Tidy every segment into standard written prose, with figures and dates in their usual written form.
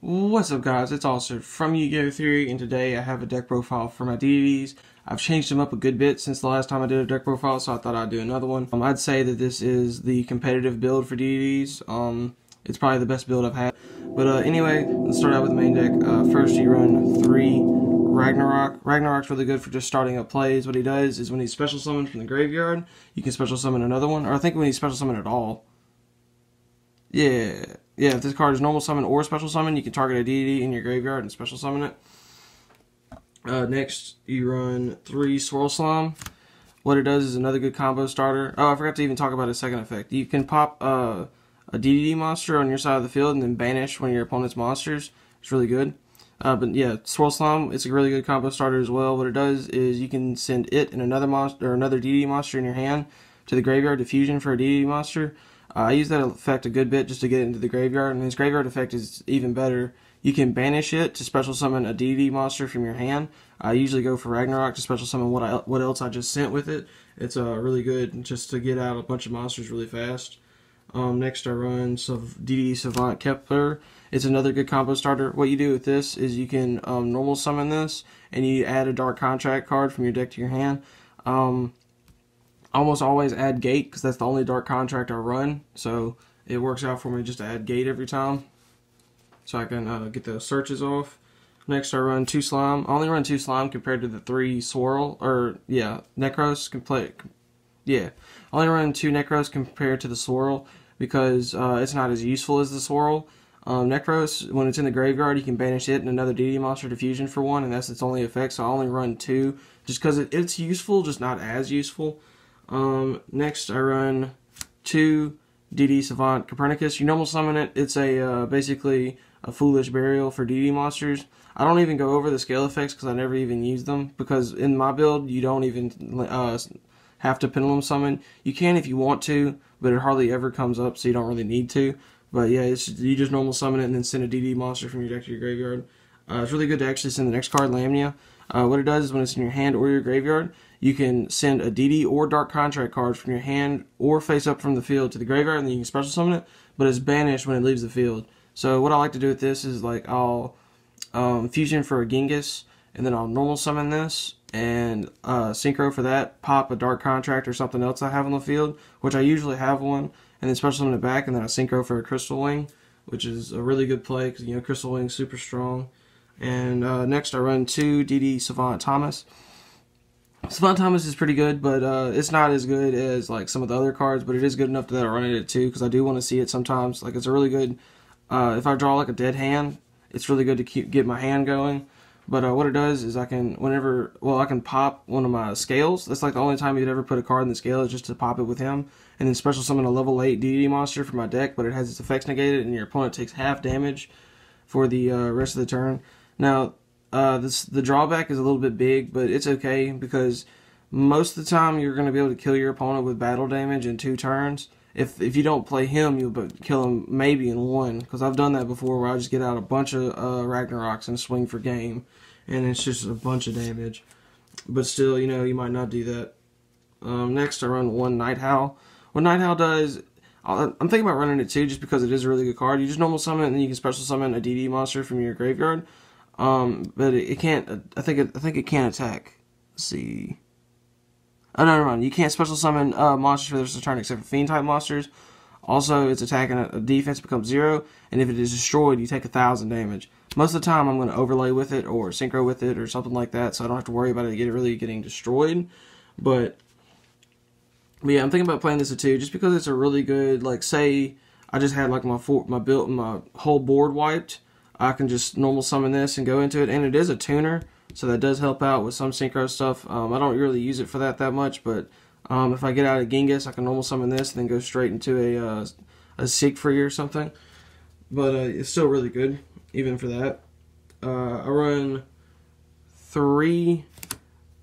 What's up, guys? It's Alistair from Yu-Gi-Oh! Theory, and today I have a deck profile for my deities. I've changed them up a good bit since the last time I did a deck profile, so I thought I'd do another one. I'd say that this is the competitive build for deities. It's probably the best build I've had. But anyway, let's start out with the main deck. First, you run 3 Ragnarok. Ragnarok's really good for just starting up plays. What he does is when he's special summoned from the graveyard, you can special summon another one, or I think when he's special summoned at all. Yeah, if this card is normal summon or special summon, you can target a deity in your graveyard and special summon it. Next, you run 3 Swirl Slime. What it does is another good combo starter. Oh, I forgot to even talk about his second effect. You can pop a deity monster on your side of the field and then banish one of your opponent's monsters. It's really good. But yeah, Swirl Slime, it's a really good combo starter as well. What it does is you can send it and another monster or another deity monster in your hand to the graveyard to fusion for a deity monster. I use that effect a good bit just to get it into the graveyard, and his graveyard effect is even better. You can banish it to special summon a deity monster from your hand. I usually go for Ragnarok to special summon what else I just sent with it. It's really good just to get out a bunch of monsters really fast. Next I run Deity Savant Kepler. It's another good combo starter. What you do with this is you can normal summon this, and you add a Dark Contract card from your deck to your hand. Almost always add Gate because that's the only Dark Contract I run, so it works out for me just to add Gate every time, so I can get those searches off. Next, I run 2 Slime. I only run 2 Slime compared to the 3 Swirl, Necros. I only run 2 Necros compared to the Swirl because it's not as useful as the Swirl. Necros, when it's in the graveyard, you can banish it and another deity monster to fusion for 1, and that's its only effect, so I only run 2 just because it's useful, just not as useful. Next I run 2 DD Savant Copernicus. You normal summon it. It's a basically a Foolish Burial for DD monsters. I don't even go over the scale effects because I never even use them, because in my build you don't even have to Pendulum Summon. You can if you want to, but it hardly ever comes up, so you don't really need to. But yeah, you just normal summon it and then send a DD monster from your deck to your graveyard. It's really good to actually send the next card, Lamnia. What it does is when it's in your hand or your graveyard, you can send a DD or Dark Contract card from your hand or face up from the field to the graveyard, and then you can special summon it, but it's banished when it leaves the field. So what I like to do with this is, like, I'll fusion for a Genghis, and then I'll normal summon this, and synchro for that, pop a Dark Contract or something else I have on the field, which I usually have one, and then special summon it back, and then I synchro for a Crystal Wing, which is a really good play, because, you know, Crystal Wing's super strong. And next I run 2 DD Savant Thomas. Savant Thomas is pretty good, but it's not as good as like some of the other cards, but it is good enough that I run it at 2 because I do want to see it sometimes. Like, it's a really good, if I draw like a dead hand, it's really good to get my hand going. But what it does is I can pop one of my scales. That's like the only time you'd ever put a card in the scale, is just to pop it with him, and then special summon a level 8 deity monster for my deck, but it has its effects negated, and your opponent takes half damage for the rest of the turn. Now, the drawback is a little bit big, but it's okay because most of the time you're going to be able to kill your opponent with battle damage in 2 turns. If you don't play him, you'll kill him maybe in 1, because I've done that before where I just get out a bunch of Ragnaroks and swing for game, and it's just a bunch of damage. But still, you know, you might not do that. Next, I run 1 Night Howl. What Night Howl does, I'm thinking about running it 2 just because it is a really good card. You just normal summon it, and then you can special summon a DD monster from your graveyard. But it can't. I think it can attack. Let's see. Oh, no, never mind. You can't special summon monsters for the rest of the turn except for Fiend type monsters. Also, its attack and a defense becomes 0, and if it is destroyed, you take 1,000 damage. Most of the time, I'm going to overlay with it or synchro with it or something like that, so I don't have to worry about it really getting destroyed. But yeah, I'm thinking about playing this at 2 just because it's a really good. Like, say I just had like my whole board wiped. I can just normal summon this and go into it, and it is a tuner, so that does help out with some synchro stuff. I don't really use it for that much, but if I get out of Genghis, I can normal summon this and then go straight into a Siegfried or something. But it's still really good, even for that. I run 3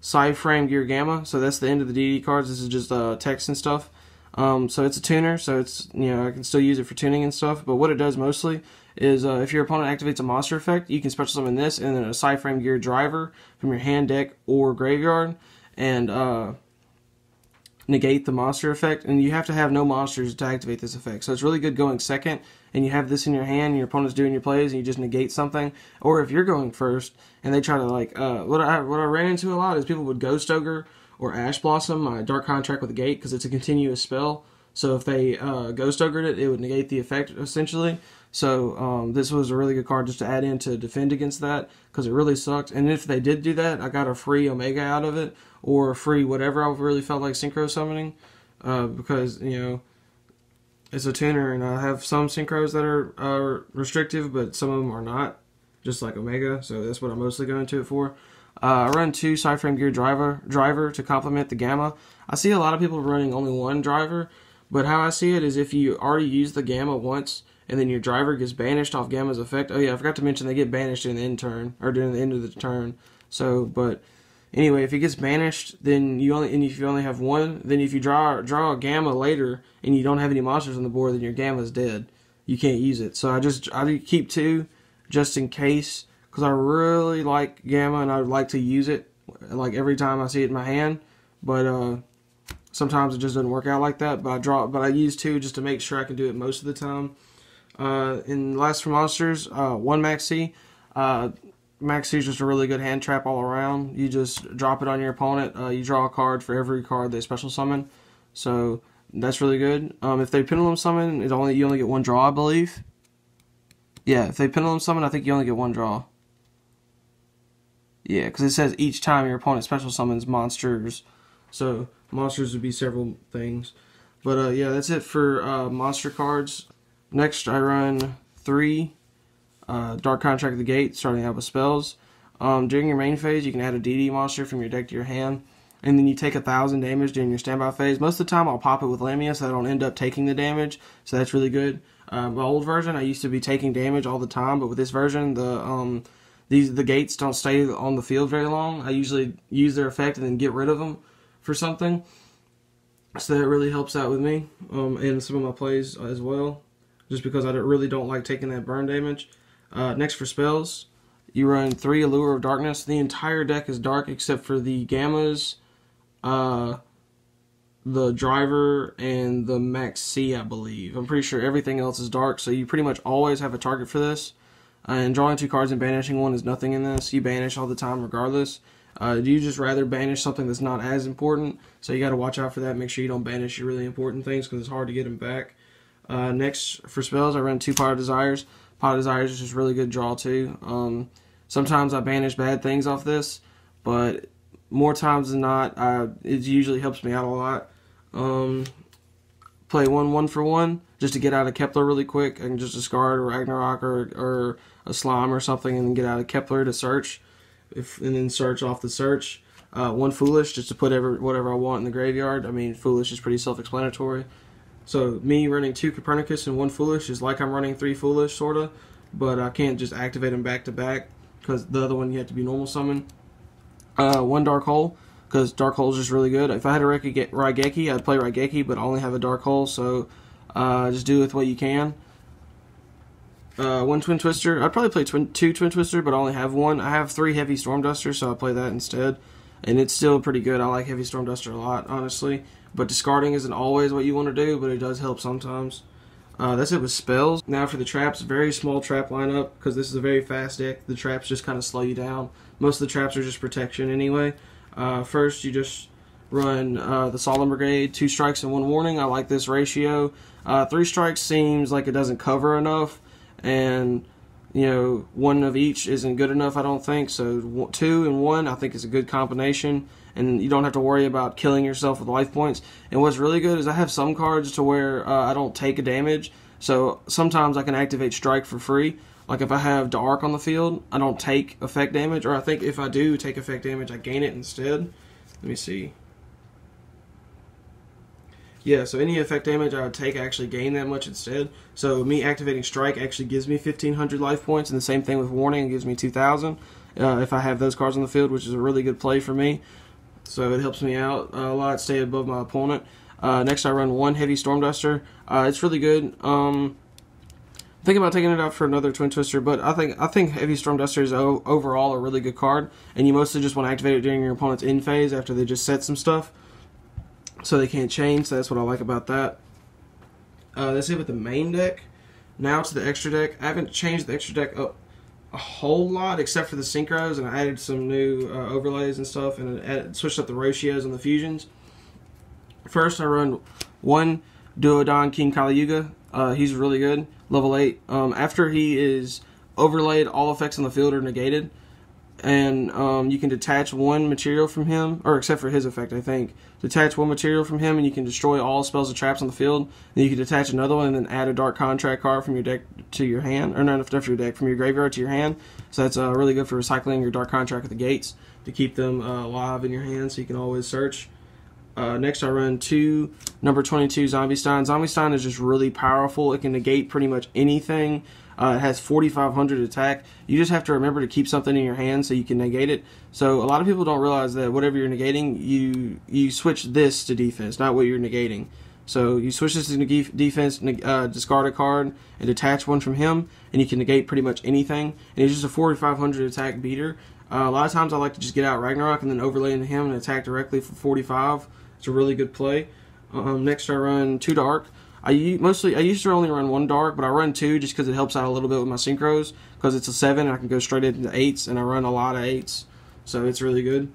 Side-Frame Gear Gamma, so that's the end of the DD cards. This is just text and stuff. So it's a tuner, so it's, you know, I can still use it for tuning and stuff, but what it does mostly is if your opponent activates a monster effect, you can special summon this and then a Side-Frame Gear Driver from your hand, deck, or graveyard, and negate the monster effect, and you have to have no monsters to activate this effect. So it's really good going second, and you have this in your hand, and your opponent's doing your plays, and you just negate something. Or if you're going first, and they try to like, what I ran into a lot is people would Ghost Ogre or Ash Blossom my Dark Contract with a Gate because it's a continuous spell. So if they Ghost Ogred it, it would negate the effect essentially. So this was a really good card just to add in to defend against that because it really sucked. And if they did do that, I got a free Omega out of it or a free whatever I really felt like synchro summoning because, you know, it's a tuner and I have some synchros that are restrictive, but some of them are not, just like Omega. So that's what I'm mostly going to it for. I run 2 Sideframe Gear driver to complement the Gamma. I see a lot of people running only 1 driver, but how I see it is if you already use the Gamma once and then your driver gets banished off Gamma's effect. Oh yeah, I forgot to mention they get banished in the end turn, or during the end of the turn. So, but anyway, if it gets banished, then if you only have 1, then if you draw a Gamma later and you don't have any monsters on the board, then your Gamma's dead. You can't use it. So I keep 2 just in case, because I really like Gamma and I would like to use it like every time I see it in my hand. But sometimes it just doesn't work out like that. But I use 2 just to make sure I can do it most of the time. In Last for Monsters, 1 Max C. Max C is just a really good hand trap all around. You just drop it on your opponent. You draw a card for every card they special summon. So that's really good. If they Pendulum Summon, you only get 1 draw, I believe. Yeah, if they Pendulum Summon, I think you only get 1 draw. Yeah, because it says each time your opponent special summons monsters. So monsters would be several things. But yeah, that's it for monster cards. Next, I run 3 Dark Contract of the Gate, starting out with spells. During your main phase, you can add a DD monster from your deck to your hand, and then you take 1,000 damage during your standby phase. Most of the time, I'll pop it with Lamia, so I don't end up taking the damage, so that's really good. My old version, I used to be taking damage all the time, but with this version, the gates don't stay on the field very long. I usually use their effect and then get rid of them for something, so that really helps out with me and some of my plays as well, just because I really don't like taking that burn damage. Next for spells, you run 3 Allure of Darkness. The entire deck is dark except for the Gammas, the driver, and the Max C, I believe. I'm pretty sure everything else is dark, so you pretty much always have a target for this. And drawing 2 cards and banishing 1 is nothing in this. You banish all the time regardless. You just rather banish something that's not as important, so you got to watch out for that. Make sure you don't banish your really important things because it's hard to get them back. Next for spells, I run 2 Pot of Desires. Pot of Desires is just really good draw too. Sometimes I banish bad things off this, but more times than not, it usually helps me out a lot. Play 1 for 1 just to get out of Kepler really quick. I can just discard a Ragnarok or a Slime or something and then get out of Kepler to search, and then search off the search. 1 Foolish just to put whatever I want in the graveyard. I mean, Foolish is pretty self-explanatory. So me running 2 Copernicus and 1 Foolish is like I'm running 3 Foolish, sorta, but I can't just activate them back to back because the other one you have to be normal summon. 1 Dark Hole, because Dark Hole is just really good. If I had a Raigeki, I'd play Raigeki, but I only have a Dark Hole, so just do with what you can. 1 Twin Twister. I'd probably play 2 Twin Twister, but I only have 1. I have 3 Heavy Storm Duster, so I play that instead. And it's still pretty good. I like Heavy Storm Duster a lot, honestly. But discarding isn't always what you want to do, but it does help sometimes. That's it with spells. Now for the traps, very small trap lineup, because this is a very fast deck. The traps just kind of slow you down. Most of the traps are just protection anyway. First, you just run the Solemn Brigade, 2 strikes and 1 warning. I like this ratio. 3 strikes seems like it doesn't cover enough, and you know, 1 of each isn't good enough, I don't think. So 2 and 1 I think is a good combination, and you don't have to worry about killing yourself with life points. And what's really good is I have some cards to where I don't take a damage, so sometimes I can activate Strike for free. Like if I have Dark on the field, I don't take effect damage, or I think if I do take effect damage, I gain it instead. Let me see. Yeah, so any effect damage I would take, I actually gain that much instead. So me activating Strike actually gives me 1,500 life points, and the same thing with Warning, it gives me 2,000 if I have those cards on the field, which is a really good play for me. So it helps me out a lot, stay above my opponent. Next I run 1 Heavy Storm Duster. It's really good. I'm thinking about taking it out for another Twin Twister, but I think Heavy Storm Duster is overall a really good card, and you mostly just want to activate it during your opponent's end phase after they just set some stuff. so they can't change. So that's what I like about that. That's it with the main deck. Now to the extra deck. I haven't changed the extra deck up a whole lot except for the synchros, and I added some new overlays and stuff, and switched up the ratios and the fusions. First, I run one Duodon King Kali Yuga. He's really good, level 8. After he is overlaid, all effects on the field are negated, and you can detach one material from him, or except for his effect, I think. Detach one material from him, and you can destroy all spells and traps on the field. Then you can detach another one, and then add a Dark Contract card from your deck to your hand, or not from your deck, from your graveyard to your hand. So that's really good for recycling your Dark Contract at the gates to keep them alive in your hand, so you can always search. Next, I run 2 number 22 Zombie Stein. Zombie Stein is just really powerful. It can negate pretty much anything. It has 4,500 attack. You just have to remember to keep something in your hand so you can negate it. So a lot of people don't realize that whatever you're negating, you switch this to defense, not what you're negating. So you switch this to defense, discard a card, and detach one from him, and you can negate pretty much anything. And he's just a 4,500 attack beater. A lot of times I like to just get out Ragnarok and then overlay into him and attack directly for 45. It's a really good play. Next I run 2 Dark. I used to only run 1 Dark, but I run 2 just because it helps out a little bit with my synchros, because it's a 7 and I can go straight into 8s, and I run a lot of 8s, so it's really good.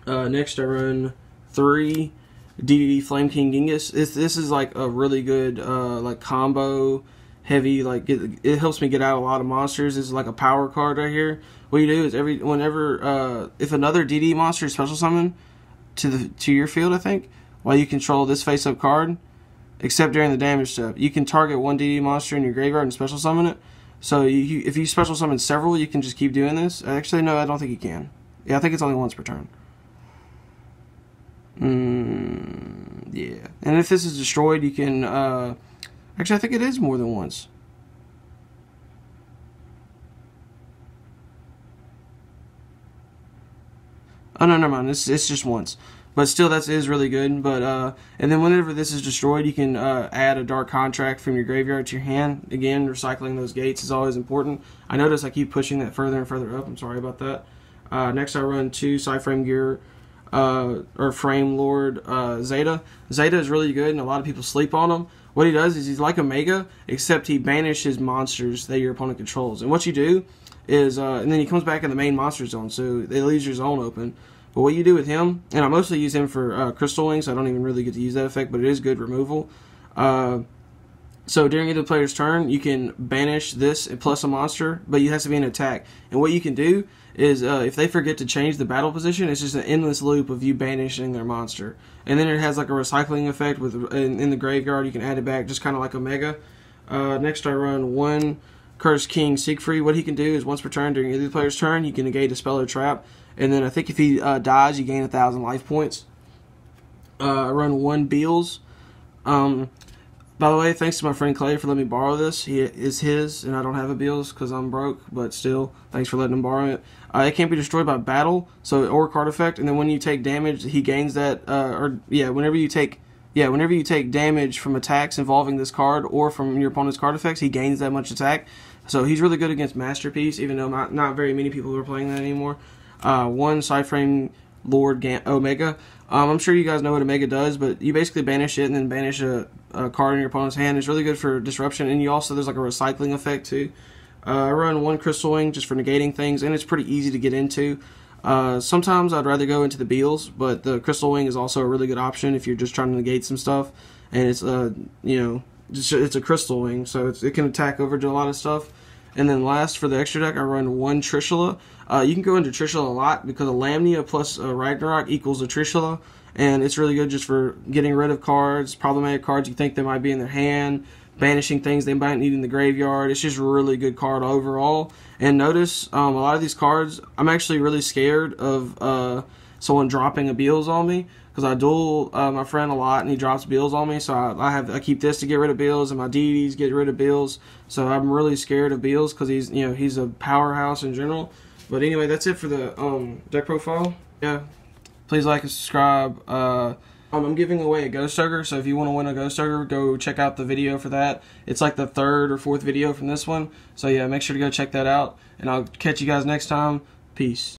Next I run 3 DDD Flame King Genghis. This is like a really good like combo heavy, like it helps me get out a lot of monsters. This is like a power card right here. What you do is whenever if another DD monster is special summon to your field, I think, while you control this face-up card, except during the damage step, you can target one DD monster in your graveyard and special summon it. So if you special summon several, you can just keep doing this. Actually, no, I don't think you can. Yeah, I think it's only once per turn. Yeah. And if this is destroyed, you can... actually, I think it is more than once. Oh, no, never mind. It's just once. But still, that is really good. But and then whenever this is destroyed, you can add a Dark Contract from your graveyard to your hand. Again, recycling those gates is always important. I notice I keep pushing that further and further up. I'm sorry about that. Next, I run 2 Psyframe Gear or Frame Lord Zeta. Zeta is really good, and a lot of people sleep on him. What he does is he's like Omega, except he banishes monsters that your opponent controls. And what you do is, and then he comes back in the main monster zone, so it leaves your zone open. But what you do with him, and I mostly use him for Crystal Wings, so I don't even really get to use that effect, but it is good removal. So during either player's turn, you can banish this plus a monster, but it has to be an attack. And what you can do is, if they forget to change the battle position, it's just an endless loop of you banishing their monster. And then it has like a recycling effect in the graveyard. You can add it back, just kind of like Omega. Next, I run 1 Cursed King Siegfried. What he can do is once per turn during either player's turn, you can negate a spell or trap. And then I think if he dies, you gain 1,000 life points. I run 1 Beals. By the way, thanks to my friend Clay for letting me borrow this. He is his, and I don't have a Beals because I'm broke, but still, thanks for letting him borrow it. It can't be destroyed by battle, or card effect, and then when you take damage, he gains that, whenever you take damage from attacks involving this card or from your opponent's card effects, he gains that much attack. So he's really good against Masterpiece, even though not very many people are playing that anymore. 1 Psyframe Lord Omega. I'm sure you guys know what Omega does, but you basically banish it and then banish a card in your opponent's hand. It's really good for disruption, and there's like a recycling effect too. I run 1 Crystal Wing just for negating things, and it's pretty easy to get into. Sometimes I'd rather go into the Beals, but the Crystal Wing is also a really good option if you're just trying to negate some stuff. And it's it's a Crystal Wing, so it can attack over to a lot of stuff. And then last, for the extra deck, I run 1 Trishula. You can go into Trishula a lot because a Lamnia plus Ragnarok equals a Trishula, and it's really good just for getting rid of cards, problematic cards you think they might be in their hand, banishing things they might need in the graveyard. It's just a really good card overall. And notice, a lot of these cards, I'm actually really scared of someone dropping a Beals on me, because I duel my friend a lot and he drops Beals on me, so I keep this to get rid of Beals, and my DDs get rid of Beals. So I'm really scared of Beals because he's a powerhouse in general. But anyway, that's it for the deck profile. Yeah, please like and subscribe. I'm giving away a Ghost Ogre, so if you want to win a Ghost Ogre, go check out the video for that. It's like the 3rd or 4th video from this one. So yeah, make sure to go check that out, and I'll catch you guys next time. Peace.